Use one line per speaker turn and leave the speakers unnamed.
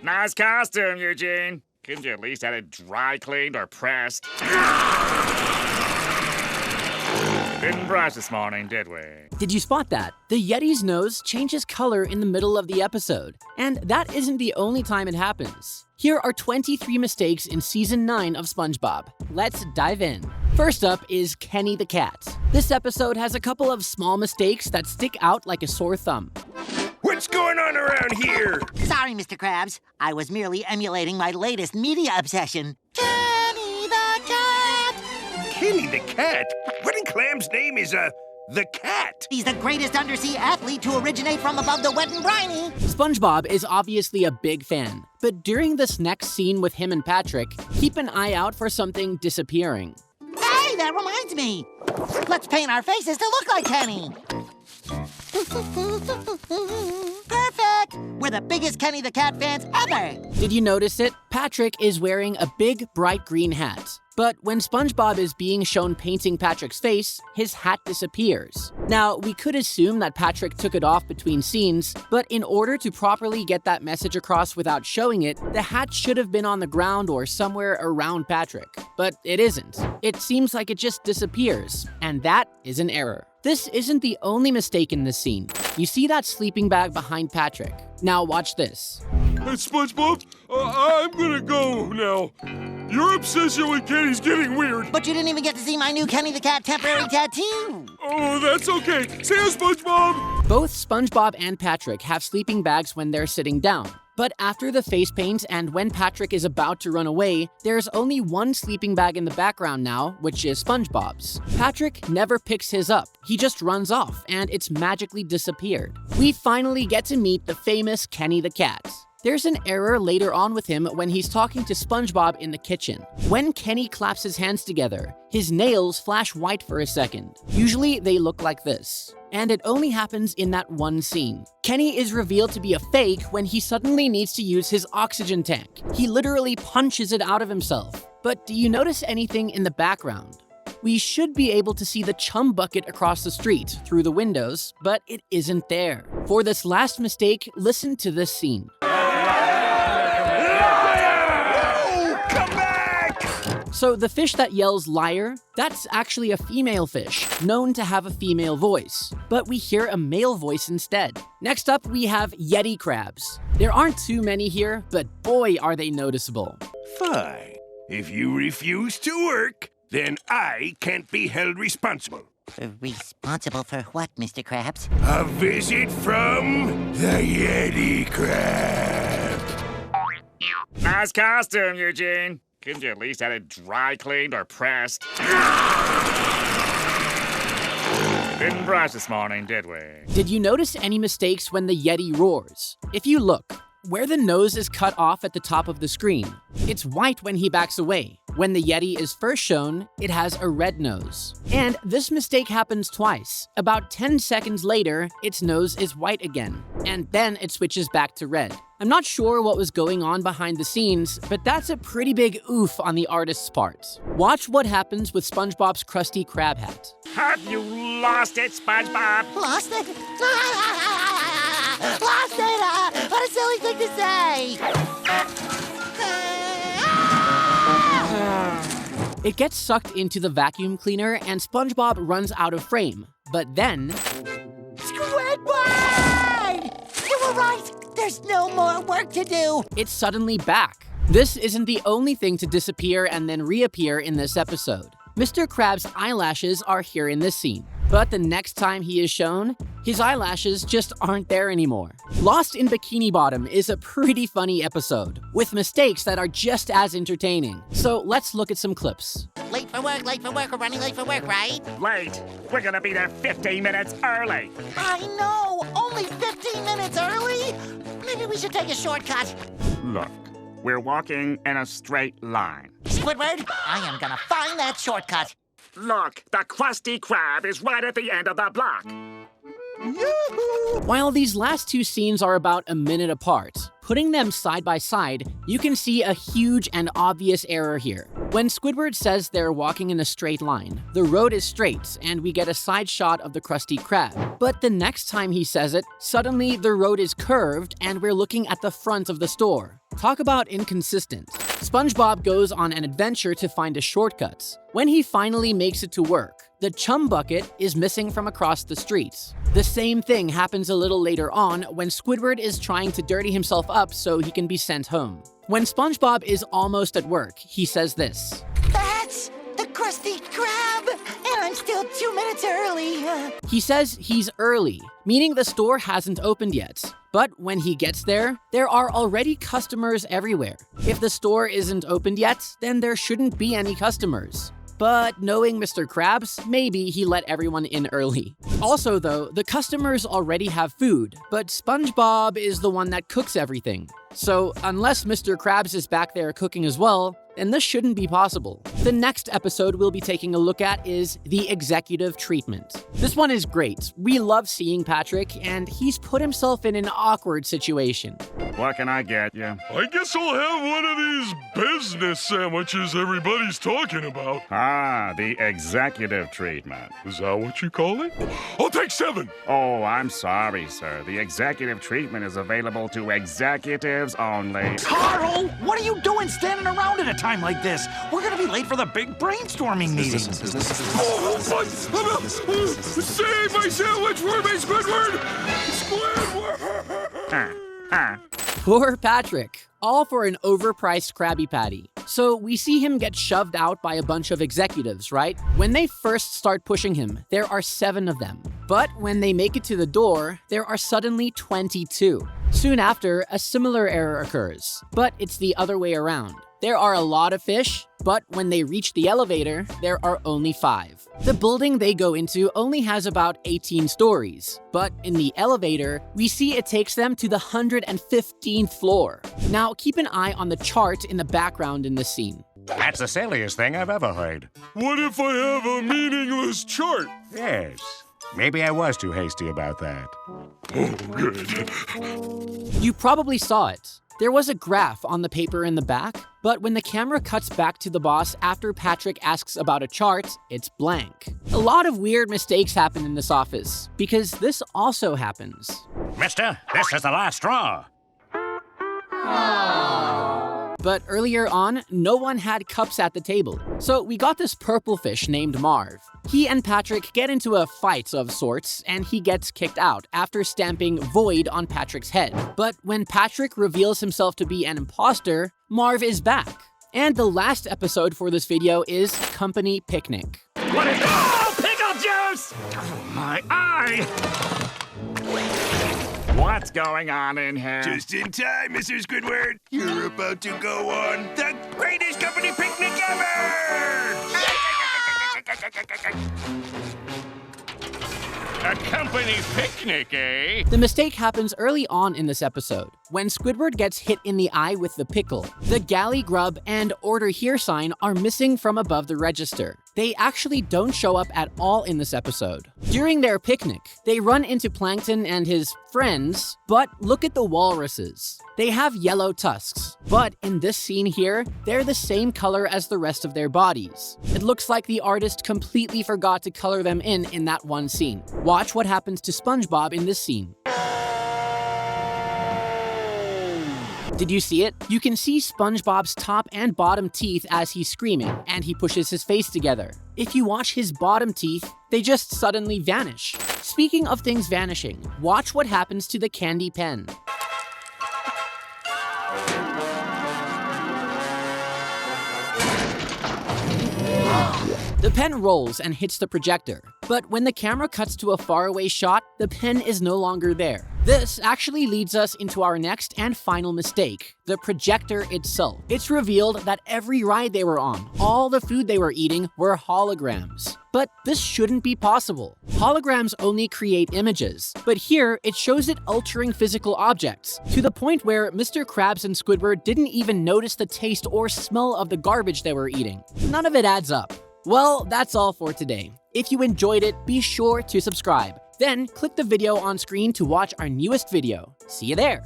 Nice costume, Eugene. Couldn't you at least have it dry cleaned or pressed? Didn't brush this morning, did we?
Did you spot that? The Yeti's nose changes color in the middle of the episode. And that isn't the only time it happens. Here are 23 mistakes in Season 9 of SpongeBob. Let's dive in. First up is Kenny the Cat. This episode has a couple of small mistakes that stick out like a sore thumb.
What's going on around here?
Sorry, Mr. Krabs. I was merely emulating my latest media obsession. Kenny the Cat!
Kenny the Cat? What in Clam's name is, the cat?
He's the greatest undersea athlete to originate from above the wet and briny.
SpongeBob is obviously a big fan, but during this next scene with him and Patrick, keep an eye out for something disappearing.
Hey, that reminds me. Let's paint our faces to look like Kenny. Perfect! We're the biggest Kenny the Cat fans ever!
Did you notice it? Patrick is wearing a big, bright green hat. But when SpongeBob is being shown painting Patrick's face, his hat disappears. Now, we could assume that Patrick took it off between scenes, but in order to properly get that message across without showing it, the hat should have been on the ground or somewhere around Patrick. But it isn't. It seems like it just disappears, and that is an error. This isn't the only mistake in this scene. You see that sleeping bag behind Patrick. Now watch this.
Hey, SpongeBob, I'm gonna go now. Your obsession with Kenny's getting weird.
But you didn't even get to see my new Kenny the Cat temporary tattoo.
Oh, that's okay. See you, SpongeBob.
Both SpongeBob and Patrick have sleeping bags when they're sitting down. But after the face paint and when Patrick is about to run away, there's only one sleeping bag in the background now, which is SpongeBob's. Patrick never picks his up. He just runs off, and it's magically disappeared. We finally get to meet the famous Kenny the Cat. There's an error later on with him when he's talking to SpongeBob in the kitchen. When Kenny claps his hands together, his nails flash white for a second. Usually they look like this. And it only happens in that one scene. Kenny is revealed to be a fake when he suddenly needs to use his oxygen tank. He literally punches it out of himself. But do you notice anything in the background? We should be able to see the chum bucket across the street through the windows, but it isn't there. For this last mistake, listen to this scene. So the fish that yells liar, that's actually a female fish, known to have a female voice. But we hear a male voice instead. Next up, we have Yeti Krabs. There aren't too many here, but boy are they noticeable.
Fine. If you refuse to work, then I can't be held responsible.
Responsible for what, Mr. Krabs?
A visit from the Yeti Krabs.
Nice costume, Eugene. Couldn't you at least have it dry cleaned or pressed? Didn't brush this morning, did we?
Did you notice any mistakes when the Yeti roars? If you look, where the nose is cut off at the top of the screen, it's white when he backs away. When the Yeti is first shown, it has a red nose. And this mistake happens twice. About 10 seconds later, its nose is white again, and then it switches back to red. I'm not sure what was going on behind the scenes, but that's a pretty big oof on the artist's part. Watch what happens with SpongeBob's Krusty Krab hat.
Have you lost it, SpongeBob?
Lost it? Lost it! What a silly thing to say!
It gets sucked into the vacuum cleaner and SpongeBob runs out of frame. But then...
Squidward! You were right! There's no more work to do!
It's suddenly back. This isn't the only thing to disappear and then reappear in this episode. Mr. Krabs' eyelashes are here in this scene. But the next time he is shown, his eyelashes just aren't there anymore. Lost in Bikini Bottom is a pretty funny episode, with mistakes that are just as entertaining. So let's look at some clips.
Late for work, we're running late for work, right?
Late? We're gonna be there 15 minutes early.
I know! Only 15 minutes early? Maybe we should take a shortcut.
Look, we're walking in a straight line.
Squidward, I am gonna find that shortcut.
Look, the Krusty Krab is right at the end of the block.
Yoo-hoo!
While these last two scenes are about a minute apart, putting them side by side, you can see a huge and obvious error here. When Squidward says they're walking in a straight line, the road is straight and we get a side shot of the Krusty Krab. But the next time he says it, suddenly the road is curved and we're looking at the front of the store. Talk about inconsistent. SpongeBob goes on an adventure to find a shortcut. When he finally makes it to work, the chum bucket is missing from across the street. The same thing happens a little later on when Squidward is trying to dirty himself up so he can be sent home. When SpongeBob is almost at work, he says this.
That's the Krusty Krab, and I'm still 2 minutes early.
He says he's early, meaning the store hasn't opened yet. But when he gets there, there are already customers everywhere. If the store isn't opened yet, then there shouldn't be any customers. But knowing Mr. Krabs, maybe he let everyone in early. Also though, the customers already have food, but SpongeBob is the one that cooks everything. So unless Mr. Krabs is back there cooking as well, then this shouldn't be possible. The next episode we'll be taking a look at is the executive treatment. This one is great. We love seeing Patrick, and he's put himself in an awkward situation.
What can I get you?
I guess I'll have one of these business sandwiches everybody's talking about.
Ah, the executive treatment.
Is that what you call it? I'll take 7.
Oh, I'm sorry, sir. The executive treatment is available to executives only.
Carl, what are you doing standing around at a time like this? We're gonna be late for the big brainstorming meeting.
Oh, but save my sandwich for me, Squidward! Squidward!
Poor Patrick, all for an overpriced Krabby Patty. So we see him get shoved out by a bunch of executives, right? When they first start pushing him, there are 7 of them. But when they make it to the door, there are suddenly 22. Soon after, a similar error occurs, but it's the other way around. There are a lot of fish, but when they reach the elevator, there are only 5. The building they go into only has about 18 stories, but in the elevator, we see it takes them to the 115th floor. Now, keep an eye on the chart in the background in this scene.
That's the silliest thing I've ever heard.
What if I have a meaningless chart?
Yes. Maybe I was too hasty about that.
Oh, good.
You probably saw it. There was a graph on the paper in the back, but when the camera cuts back to the boss after Patrick asks about a chart, it's blank. A lot of weird mistakes happen in this office, because this also happens.
Mister, this is the last straw.
But earlier on, no one had cups at the table, so we got this purple fish named Marv. He and Patrick get into a fight of sorts, and he gets kicked out after stamping void on Patrick's head. But when Patrick reveals himself to be an imposter, Marv is back. And the last episode for this video is Company Picnic.
What is Oh, pickle juice! Oh, my eye! What's going on in here?
Just in time, Mr. Squidward. You're about to go on the greatest company picnic ever!
A company picnic, eh?
The mistake happens early on in this episode, when Squidward gets hit in the eye with the pickle. The galley grub and order here sign are missing from above the register. They actually don't show up at all in this episode. During their picnic, they run into Plankton and his friends, but look at the walruses. They have yellow tusks, but in this scene here, they're the same color as the rest of their bodies. It looks like the artist completely forgot to color them in that one scene. Watch what happens to SpongeBob in this scene. Did you see it? You can see SpongeBob's top and bottom teeth as he's screaming, and he pushes his face together. If you watch his bottom teeth, they just suddenly vanish. Speaking of things vanishing, watch what happens to the candy pen. The pen rolls and hits the projector, but when the camera cuts to a faraway shot, the pen is no longer there. This actually leads us into our next and final mistake, the projector itself. It's revealed that every ride they were on, all the food they were eating, were holograms. But this shouldn't be possible. Holograms only create images, but here it shows it altering physical objects, to the point where Mr. Krabs and Squidward didn't even notice the taste or smell of the garbage they were eating. None of it adds up. Well, that's all for today. If you enjoyed it, be sure to subscribe. Then click the video on screen to watch our newest video. See you there.